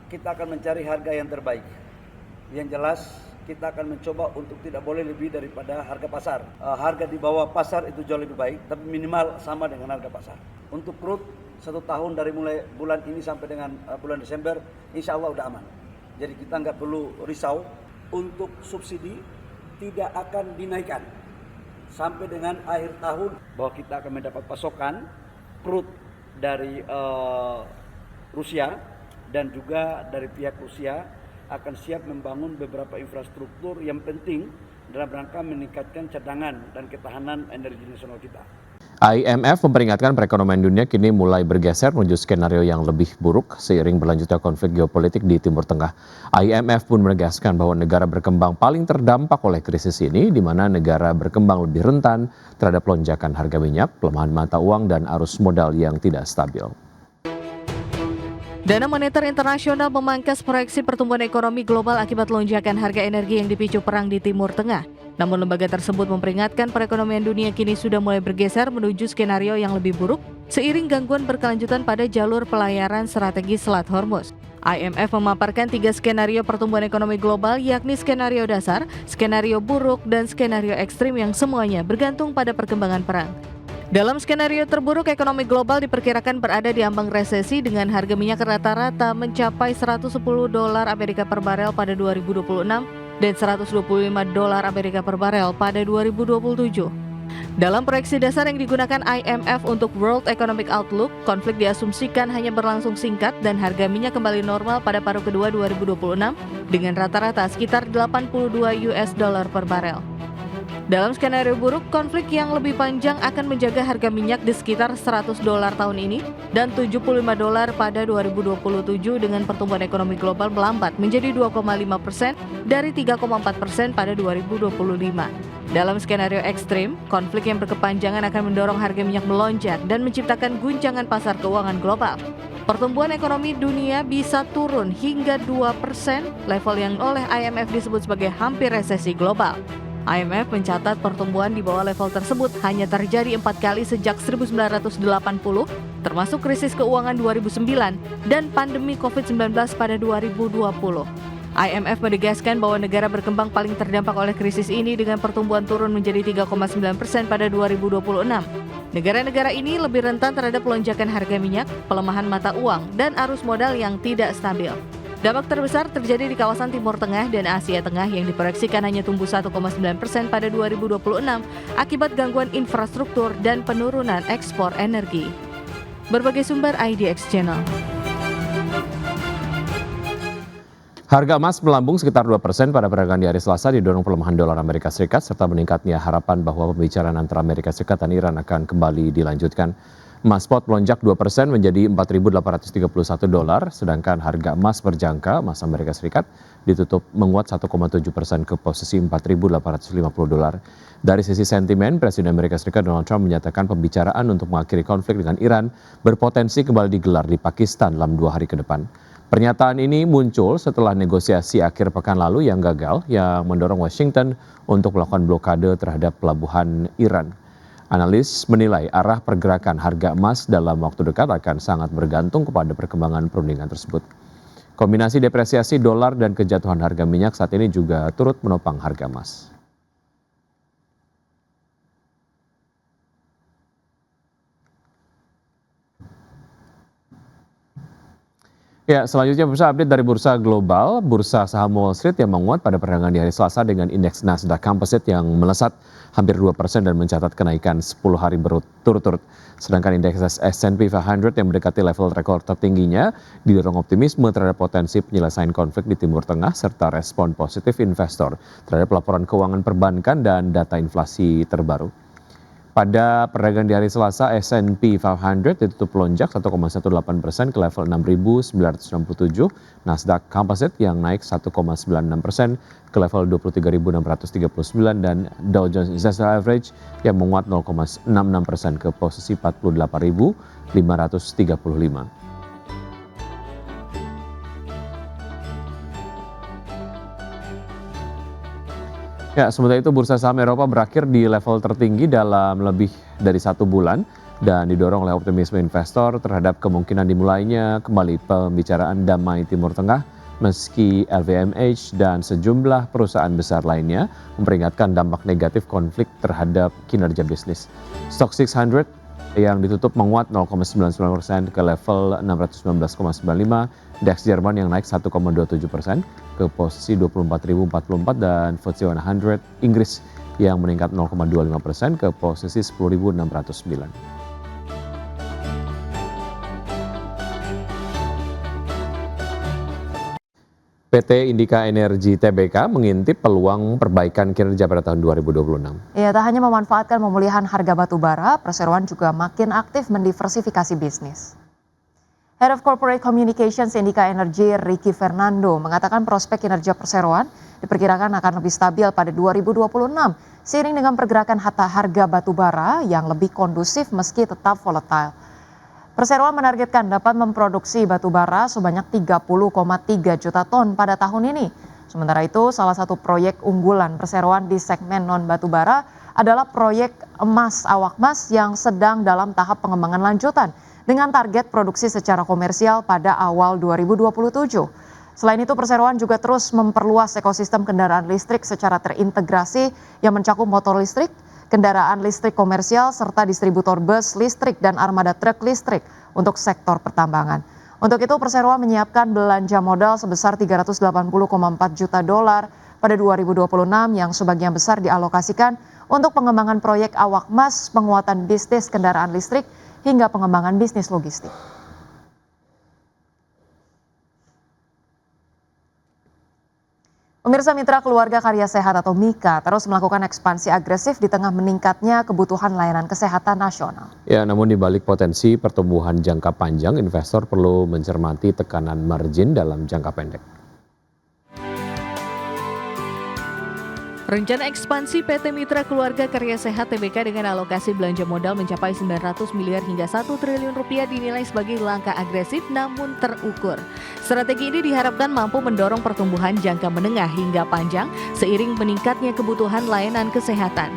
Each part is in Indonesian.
kita akan mencari harga yang terbaik. Yang jelas kita akan mencoba untuk tidak boleh lebih daripada harga pasar. Harga di bawah pasar itu jauh lebih baik, tapi minimal sama dengan harga pasar. Untuk crude 1 tahun dari mulai bulan ini sampai dengan bulan Desember, insya Allah udah aman. Jadi kita nggak perlu risau. Untuk subsidi tidak akan dinaikkan sampai dengan akhir tahun, bahwa kita akan mendapat pasokan crude dari Rusia, dan juga dari pihak Rusia akan siap membangun beberapa infrastruktur yang penting dalam rangka meningkatkan cadangan dan ketahanan energi nasional kita. IMF memperingatkan perekonomian dunia kini mulai bergeser menuju skenario yang lebih buruk seiring berlanjutnya konflik geopolitik di Timur Tengah. IMF pun menegaskan bahwa negara berkembang paling terdampak oleh krisis ini, di mana negara berkembang lebih rentan terhadap lonjakan harga minyak, pelemahan mata uang, dan arus modal yang tidak stabil. Dana Moneter Internasional memangkas proyeksi pertumbuhan ekonomi global akibat lonjakan harga energi yang dipicu perang di Timur Tengah. Namun lembaga tersebut memperingatkan perekonomian dunia kini sudah mulai bergeser menuju skenario yang lebih buruk seiring gangguan berkelanjutan pada jalur pelayaran strategis Selat Hormuz. IMF memaparkan 3 skenario pertumbuhan ekonomi global, yakni skenario dasar, skenario buruk, dan skenario ekstrim yang semuanya bergantung pada perkembangan perang. Dalam skenario terburuk, ekonomi global diperkirakan berada di ambang resesi dengan harga minyak rata-rata mencapai $110 Amerika per barel pada 2026 dan $125 Amerika per barel pada 2027. Dalam proyeksi dasar yang digunakan IMF untuk World Economic Outlook, konflik diasumsikan hanya berlangsung singkat dan harga minyak kembali normal pada paruh kedua 2026 dengan rata-rata sekitar $82 per barel. Dalam skenario buruk, konflik yang lebih panjang akan menjaga harga minyak di sekitar $100 tahun ini dan $75 pada 2027 dengan pertumbuhan ekonomi global melambat menjadi 2,5% dari 3,4% pada 2025. Dalam skenario ekstrim, konflik yang berkepanjangan akan mendorong harga minyak melonjak dan menciptakan guncangan pasar keuangan global. Pertumbuhan ekonomi dunia bisa turun hingga 2%, level yang oleh IMF disebut sebagai hampir resesi global. IMF mencatat pertumbuhan di bawah level tersebut hanya terjadi 4 kali sejak 1980, termasuk krisis keuangan 2009 dan pandemi COVID-19 pada 2020. IMF menegaskan bahwa negara berkembang paling terdampak oleh krisis ini dengan pertumbuhan turun menjadi 3,9% pada 2026. Negara-negara ini lebih rentan terhadap lonjakan harga minyak, pelemahan mata uang, dan arus modal yang tidak stabil. Dampak terbesar terjadi di kawasan Timur Tengah dan Asia Tengah yang diproyeksikan hanya tumbuh 1,9% pada 2026 akibat gangguan infrastruktur dan penurunan ekspor energi. Berbagai sumber IDX Channel. Harga emas melambung sekitar 2% pada perdagangan di hari Selasa didorong pelemahan dolar Amerika Serikat serta meningkatnya harapan bahwa pembicaraan antara Amerika Serikat dan Iran akan kembali dilanjutkan. Emas spot melonjak 2% menjadi $4.831, sedangkan harga emas berjangka emas Amerika Serikat ditutup menguat 1,7% ke posisi $4.850. Dari sisi sentimen, Presiden Amerika Serikat Donald Trump menyatakan pembicaraan untuk mengakhiri konflik dengan Iran berpotensi kembali digelar di Pakistan dalam 2 hari ke depan. Pernyataan ini muncul setelah negosiasi akhir pekan lalu yang gagal, yang mendorong Washington untuk melakukan blokade terhadap pelabuhan Iran. Analis menilai arah pergerakan harga emas dalam waktu dekat akan sangat bergantung kepada perkembangan perundingan tersebut. Kombinasi depresiasi dolar dan kejatuhan harga minyak saat ini juga turut menopang harga emas. Ya, selanjutnya bursa update dari bursa global. Bursa saham Wall Street yang menguat pada perdagangan di hari Selasa dengan indeks Nasdaq Composite yang melesat hampir 2% dan mencatat kenaikan 10 hari berturut-turut. Sedangkan indeks S&P 500 yang mendekati level rekor tertingginya didorong optimisme terhadap potensi penyelesaian konflik di Timur Tengah serta respon positif investor terhadap laporan keuangan perbankan dan data inflasi terbaru. Pada perdagangan di hari Selasa, S&P 500 ditutup melonjak 1,18% ke level 6.967, Nasdaq Composite yang naik 1,96% ke level 23.639 dan Dow Jones Industrial Average yang menguat 0,66% ke posisi 48.535. Ya, sementara itu bursa saham Eropa berakhir di level tertinggi dalam lebih dari 1 bulan. dan didorong oleh optimisme investor terhadap kemungkinan dimulainya kembali pembicaraan damai Timur Tengah, meski LVMH dan sejumlah perusahaan besar lainnya memperingatkan dampak negatif konflik terhadap kinerja bisnis. Stoxx 600 yang ditutup menguat 0,99% ke level 619,95, DAX Jerman yang naik 1,27% ke posisi 24.044 dan FTSE 100 Inggris yang meningkat 0,25% ke posisi 10.609. PT Indika Energi Tbk mengintip peluang perbaikan kinerja pada tahun 2026. Ya, tak hanya memanfaatkan pemulihan harga batu bara, perseroan juga makin aktif mendiversifikasi bisnis. Head of Corporate Communications Indika Energi, Ricky Fernando, mengatakan prospek kinerja perseroan diperkirakan akan lebih stabil pada 2026, seiring dengan pergerakan harga batu bara yang lebih kondusif meski tetap volatile. Perseroan menargetkan dapat memproduksi batu bara sebanyak 30,3 juta ton pada tahun ini. Sementara itu, salah satu proyek unggulan perseroan di segmen non-batu bara adalah proyek emas awak emas yang sedang dalam tahap pengembangan lanjutan dengan target produksi secara komersial pada awal 2027. Selain itu, perseroan juga terus memperluas ekosistem kendaraan listrik secara terintegrasi yang mencakup motor listrik, kendaraan listrik komersial, serta distributor bus listrik dan armada truk listrik untuk sektor pertambangan. Untuk itu, perseroan menyiapkan belanja modal sebesar 380,4 juta dolar pada 2026 yang sebagian besar dialokasikan untuk pengembangan proyek awak emas, penguatan bisnis kendaraan listrik, hingga pengembangan bisnis logistik. Pemirsa Mitra Keluarga Karya Sehat atau MIKA terus melakukan ekspansi agresif di tengah meningkatnya kebutuhan layanan kesehatan nasional. Ya, namun di balik potensi pertumbuhan jangka panjang, investor perlu mencermati tekanan margin dalam jangka pendek. Rencana ekspansi PT Mitra Keluarga Karya Sehat Tbk dengan alokasi belanja modal mencapai 900 miliar hingga 1 triliun rupiah dinilai sebagai langkah agresif namun terukur. Strategi ini diharapkan mampu mendorong pertumbuhan jangka menengah hingga panjang seiring meningkatnya kebutuhan layanan kesehatan.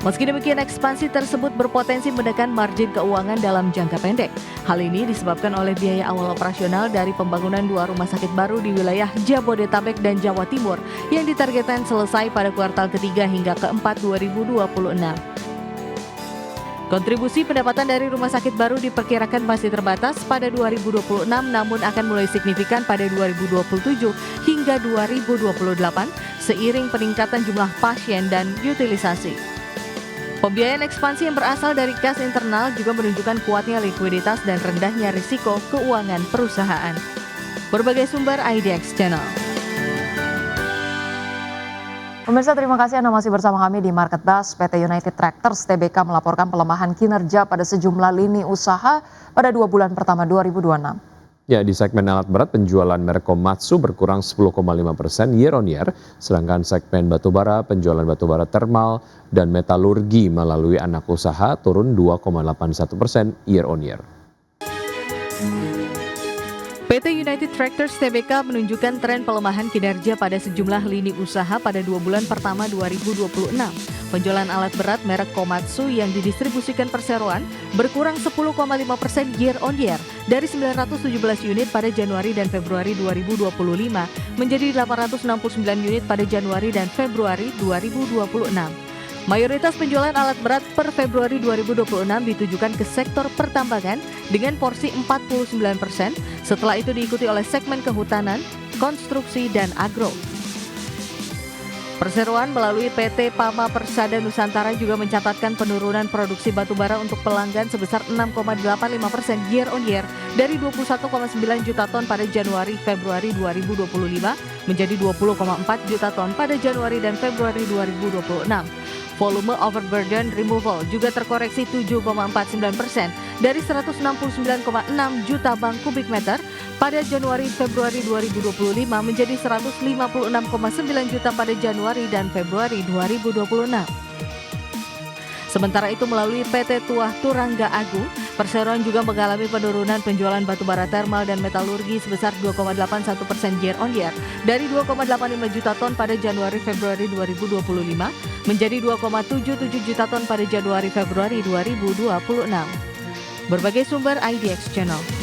Meski demikian, ekspansi tersebut berpotensi menekan margin keuangan dalam jangka pendek. Hal ini disebabkan oleh biaya awal operasional dari pembangunan 2 rumah sakit baru di wilayah Jabodetabek dan Jawa Timur yang ditargetkan selesai pada kuartal ketiga hingga keempat 2026. Kontribusi pendapatan dari rumah sakit baru diperkirakan masih terbatas pada 2026 namun akan mulai signifikan pada 2027 hingga 2028 seiring peningkatan jumlah pasien dan utilisasi. Pembiayaan ekspansi yang berasal dari kas internal juga menunjukkan kuatnya likuiditas dan rendahnya risiko keuangan perusahaan. Berbagai sumber IDX Channel. Pemirsa, terima kasih Anda masih bersama kami di Market Buzz. PT United Tractors Tbk melaporkan pelemahan kinerja pada sejumlah lini usaha pada 2 bulan pertama 2026. Ya, di segmen alat berat penjualan merek Komatsu berkurang 10,5% year on year, sedangkan segmen batubara penjualan batubara termal dan metalurgi melalui anak usaha turun 2,81% year on year. PT United Tractors Tbk menunjukkan tren pelemahan kinerja pada sejumlah lini usaha pada 2 bulan pertama 2026. Penjualan alat berat merek Komatsu yang didistribusikan perseroan berkurang 10,5% year on year dari 917 unit pada Januari dan Februari 2025 menjadi 869 unit pada Januari dan Februari 2026. Mayoritas penjualan alat berat per Februari 2026 ditujukan ke sektor pertambangan dengan porsi 49%, setelah itu diikuti oleh segmen kehutanan, konstruksi, dan agro. Perseroan melalui PT Pama Persada Nusantara juga mencatatkan penurunan produksi batubara untuk pelanggan sebesar 6,85% year on year dari 21,9 juta ton pada Januari-Februari 2025 menjadi 20,4 juta ton pada Januari dan Februari 2026. Volume overburden removal juga terkoreksi 7,49% dari 169,6 juta bang kubik meter pada Januari-Februari 2025 menjadi 156,9 juta pada Januari dan Februari 2026. Sementara itu melalui PT Tuah Turangga Agung, Perseroan juga mengalami penurunan penjualan batubara termal dan metalurgi sebesar 2,81% year on year dari 2,85 juta ton pada Januari-Februari 2025 menjadi 2,77 juta ton pada Januari-Februari 2026. Berbagai sumber IDX Channel.